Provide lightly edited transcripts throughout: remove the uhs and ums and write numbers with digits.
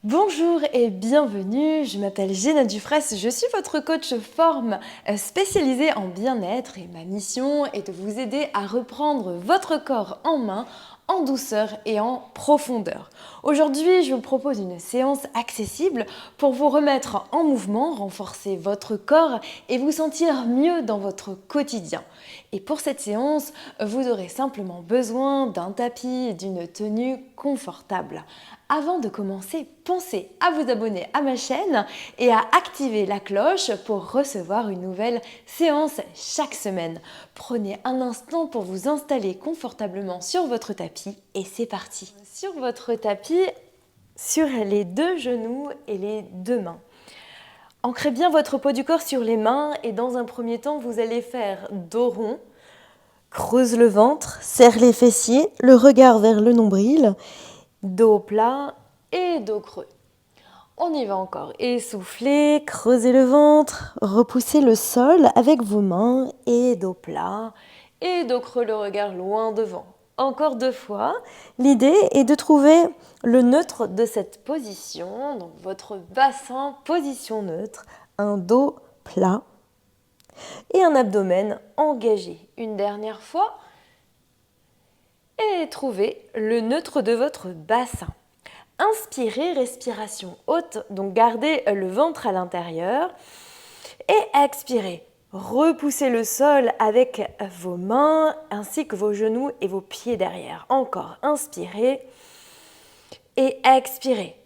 Bonjour et bienvenue, je m'appelle Géna Dufresne, je suis votre coach forme spécialisée en bien-être et ma mission est de vous aider à reprendre votre corps en main en douceur et en profondeur. Aujourd'hui, je vous propose une séance accessible pour vous remettre en mouvement, renforcer votre corps et vous sentir mieux dans votre quotidien. Et pour cette séance, vous aurez simplement besoin d'un tapis et d'une tenue confortable. Avant de commencer, pensez à vous abonner à ma chaîne et à activer la cloche pour recevoir une nouvelle séance chaque semaine. Prenez un instant pour vous installer confortablement sur votre tapis et c'est parti. Sur votre tapis, sur les deux genoux et les deux mains. Ancrez bien votre poids du corps sur les mains et dans un premier temps, vous allez faire dos rond. Creuse le ventre, serre les fessiers, le regard vers le nombril. Dos plat et dos creux. On y va encore. Essoufflez, creusez le ventre, repoussez le sol avec vos mains et dos plat et dos creux, le regard loin devant. Encore 2 fois. L'idée est de trouver le neutre de cette position, donc votre bassin, position neutre, un dos plat et un abdomen engagé. Une dernière fois. Et trouvez le neutre de votre bassin. Inspirez, respiration haute, donc gardez le ventre à l'intérieur. Et expirez, repoussez le sol avec vos mains ainsi que vos genoux et vos pieds derrière. Encore, inspirez et expirez.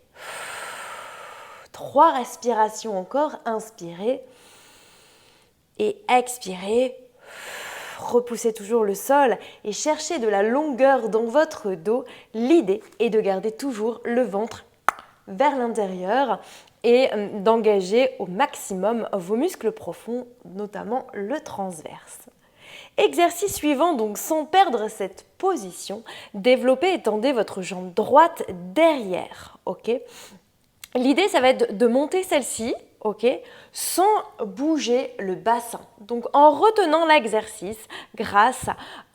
3 respirations encore, inspirez et expirez. Repoussez toujours le sol et cherchez de la longueur dans votre dos. L'idée est de garder toujours le ventre vers l'intérieur et d'engager au maximum vos muscles profonds, notamment le transverse. Exercice suivant, donc sans perdre cette position, développez et tendez votre jambe droite derrière. L'idée, ça va être de monter celle-ci, sans bouger le bassin. Donc, en retenant l'exercice grâce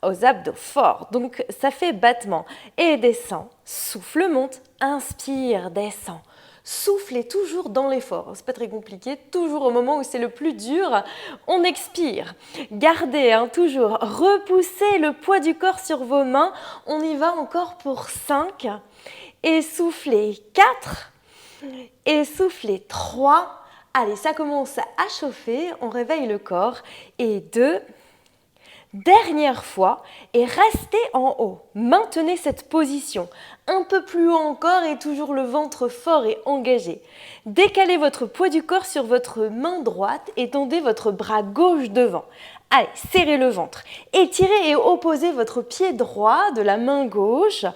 aux abdos forts. Donc, ça fait battement. Et descend, souffle, monte, inspire, descend. Soufflez toujours dans l'effort. C'est pas très compliqué. Toujours au moment où c'est le plus dur, on expire. Gardez, toujours. Repoussez le poids du corps sur vos mains. On y va encore pour 5. Et soufflez 4. Et soufflez 3. Allez, ça commence à chauffer, on réveille le corps. Et 2, dernière fois, et restez en haut. Maintenez cette position. Un peu plus haut encore et toujours le ventre fort et engagé. Décalez votre poids du corps sur votre main droite et tendez votre bras gauche devant. Allez, serrez le ventre. Étirez et opposez votre pied droit de la main gauche.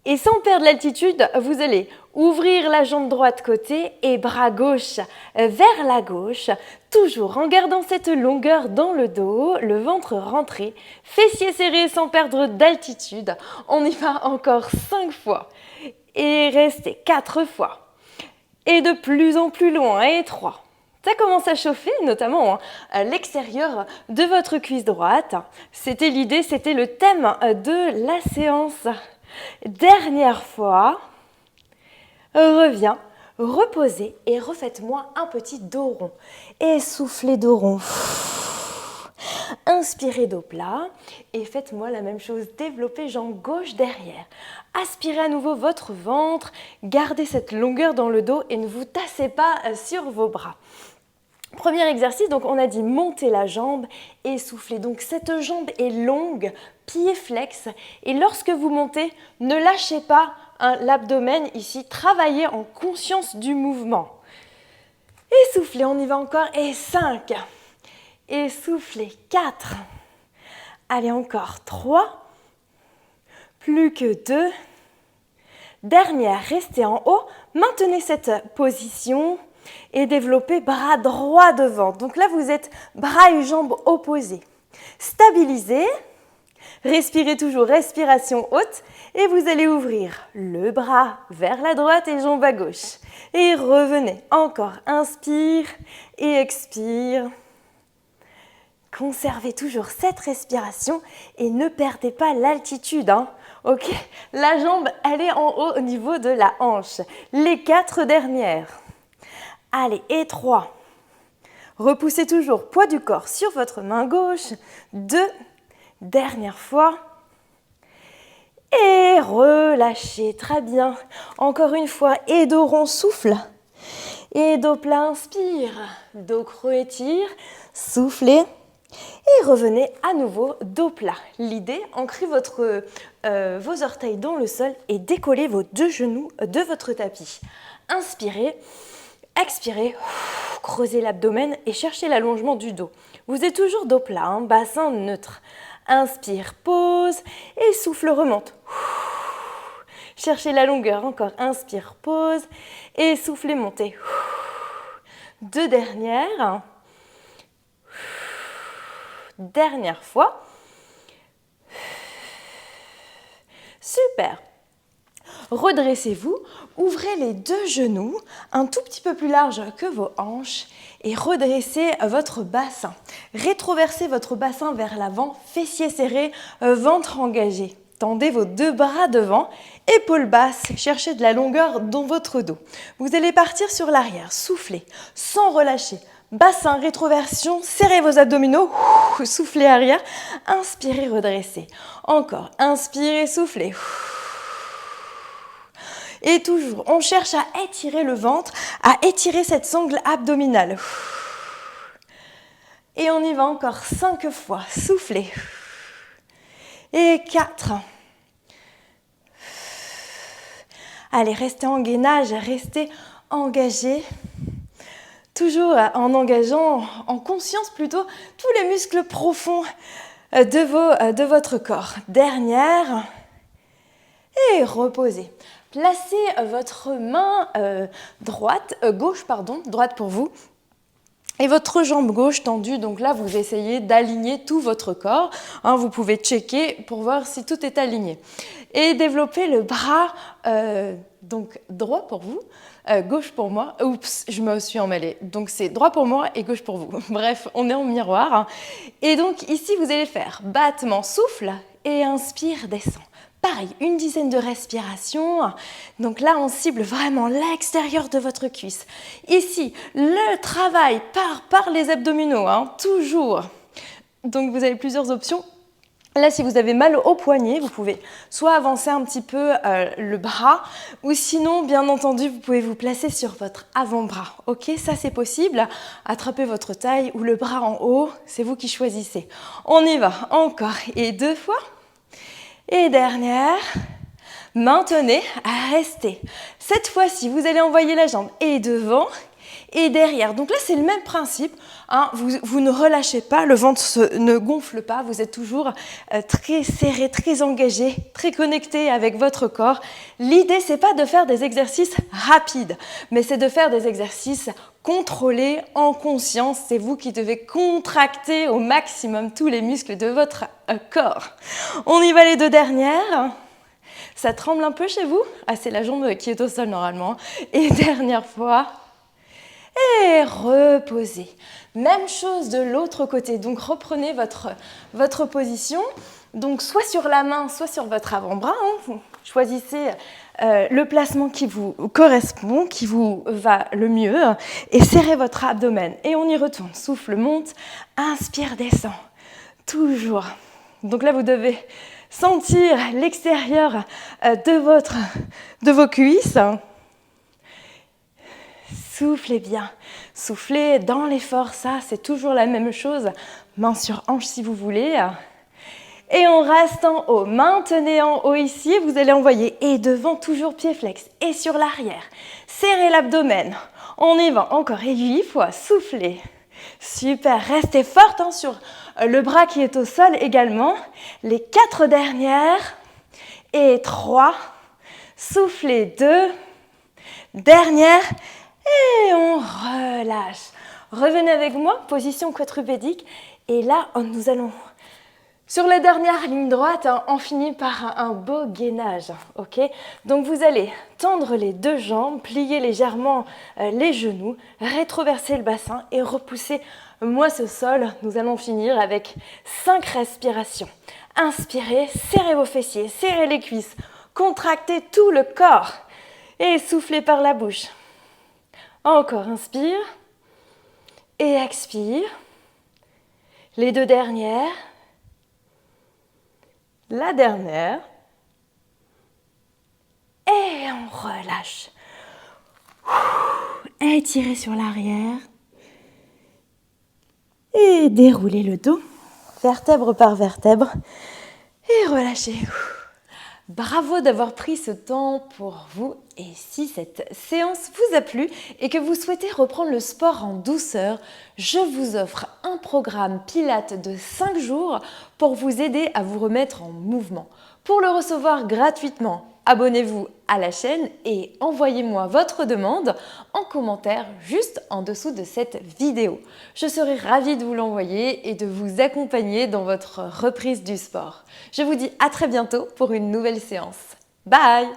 Et sans perdre l'altitude, vous allez ouvrir la jambe droite côté et bras gauche vers la gauche, toujours en gardant cette longueur dans le dos, le ventre rentré, fessiers serrés sans perdre d'altitude. On y va encore 5 fois et restez 4 fois. Et de plus en plus loin, et 3. Ça commence à chauffer, notamment à l'extérieur de votre cuisse droite. C'était l'idée, c'était le thème de la séance. Dernière fois, reviens, reposez et refaites-moi un petit dos rond. Essoufflez dos rond. Inspirez dos plat et faites-moi la même chose. Développez jambe gauche derrière. Aspirez à nouveau votre ventre. Gardez cette longueur dans le dos et ne vous tassez pas sur vos bras. Premier exercice, donc on a dit monter la jambe et souffler. Donc cette jambe est longue, pied flex. Et lorsque vous montez, ne lâchez pas l'abdomen ici. Travaillez en conscience du mouvement. Et soufflez, on y va encore. Et 5. Et soufflez, 4. Allez, encore 3. Plus que 2. Dernière, restez en haut. Maintenez cette position. Et développez bras droit devant. Donc là, vous êtes bras et jambes opposés. Stabilisez. Respirez toujours, respiration haute. Et vous allez ouvrir le bras vers la droite et jambe à gauche. Et revenez. Encore. Inspire et expire. Conservez toujours cette respiration et ne perdez pas l'altitude. Ok, la jambe, elle est en haut au niveau de la hanche. Les 4 dernières. Allez, et 3. Repoussez toujours poids du corps sur votre main gauche. 2. Dernière fois. Et relâchez, très bien. Encore une fois, et dos rond, souffle. Et dos plat, inspire. Dos creux, étire. Soufflez. Et revenez à nouveau dos plat. L'idée, ancrez vos orteils dans le sol et décollez vos 2 genoux de votre tapis. Inspirez, expirez, creusez l'abdomen et cherchez l'allongement du dos. Vous êtes toujours dos plat, hein, bassin neutre. Inspire, pause et souffle, remonte. Cherchez la longueur, encore. Inspire, pause et soufflez, montez. 2 dernières. Dernière fois. Super. Redressez-vous, ouvrez les 2 genoux un tout petit peu plus large que vos hanches et redressez votre bassin. Rétroversez votre bassin vers l'avant, fessiers serrés, ventre engagé. Tendez vos 2 bras devant, épaules basses, cherchez de la longueur dans votre dos. Vous allez partir sur l'arrière, soufflez, sans relâcher. Bassin, rétroversion, serrez vos abdominaux, soufflez arrière, inspirez, redressez. Encore, inspirez, soufflez. Et toujours, on cherche à étirer le ventre, à étirer cette sangle abdominale. Et on y va encore 5 fois, soufflez. Et 4. Allez, restez en gainage, restez engagés. Toujours en engageant, en conscience plutôt, tous les muscles profonds de votre corps. Dernière. Et reposez. Placez votre main gauche pour vous. Et votre jambe gauche tendue, donc là vous essayez d'aligner tout votre corps. Vous pouvez checker pour voir si tout est aligné. Et développez le bras donc droit pour vous, gauche pour moi. Oups, je me suis emmêlée. Donc c'est droit pour moi et gauche pour vous. Bref, on est en miroir. Et donc ici vous allez faire battement, souffle et inspire, descend. Pareil, une dizaine de respirations. Donc là, on cible vraiment l'extérieur de votre cuisse. Ici, le travail par les abdominaux, toujours. Donc vous avez plusieurs options. Là, si vous avez mal au poignet, vous pouvez soit avancer un petit peu le bras, ou sinon, bien entendu, vous pouvez vous placer sur votre avant-bras. Ok, ça c'est possible. Attrapez votre taille ou le bras en haut, c'est vous qui choisissez. On y va, encore. Et 2 fois. Et dernière, maintenez, restez. Cette fois-ci, vous allez envoyer la jambe et devant et derrière. Donc là, c'est le même principe. Vous ne relâchez pas, le ventre ne gonfle pas. Vous êtes toujours très serré, très engagé, très connecté avec votre corps. L'idée, c'est pas de faire des exercices rapides, mais c'est de faire des exercices contrôlés, en conscience. C'est vous qui devez contracter au maximum tous les muscles de votre corps. On y va les 2 dernières. Ça tremble un peu chez vous? C'est la jambe qui est au sol normalement. Et dernière fois. Et reposez. Même chose de l'autre côté. Donc reprenez votre position. Donc soit sur la main, soit sur votre avant-bras. Vous choisissez le placement qui vous correspond, qui vous va le mieux. Et serrez votre abdomen. Et on y retourne. Souffle, monte. Inspire, descend. Toujours. Donc là, vous devez sentir l'extérieur de vos cuisses. Soufflez bien. Soufflez dans l'effort, ça, c'est toujours la même chose. Main sur hanche si vous voulez. Et on reste en haut. Maintenez en haut ici, vous allez envoyer. Et devant, toujours pied flex. Et sur l'arrière. Serrez l'abdomen. On y va encore. Et 8 fois. Soufflez. Super. Restez forte sur le bras qui est au sol également. Les 4 dernières. Et 3. Soufflez. 2. Dernière. Et on relâche. Revenez avec moi, position quadrupédique. Et là, nous allons, sur la dernière ligne droite, on finit par un beau gainage. Okay, donc vous allez tendre les 2 jambes, plier légèrement les genoux, rétroverser le bassin et repousser moi ce sol. Nous allons finir avec 5 respirations. Inspirez, serrez vos fessiers, serrez les cuisses, contractez tout le corps et soufflez par la bouche. Encore inspire et expire. Les deux dernières. La dernière. Et on relâche. Étirez sur l'arrière. Et déroulez le dos, vertèbre par vertèbre. Et relâchez. Bravo d'avoir pris ce temps pour vous. Et si cette séance vous a plu et que vous souhaitez reprendre le sport en douceur, je vous offre un programme Pilates de 5 jours pour vous aider à vous remettre en mouvement. Pour le recevoir gratuitement, abonnez-vous à la chaîne et envoyez-moi votre demande en commentaire juste en dessous de cette vidéo. Je serai ravie de vous l'envoyer et de vous accompagner dans votre reprise du sport. Je vous dis à très bientôt pour une nouvelle séance. Bye!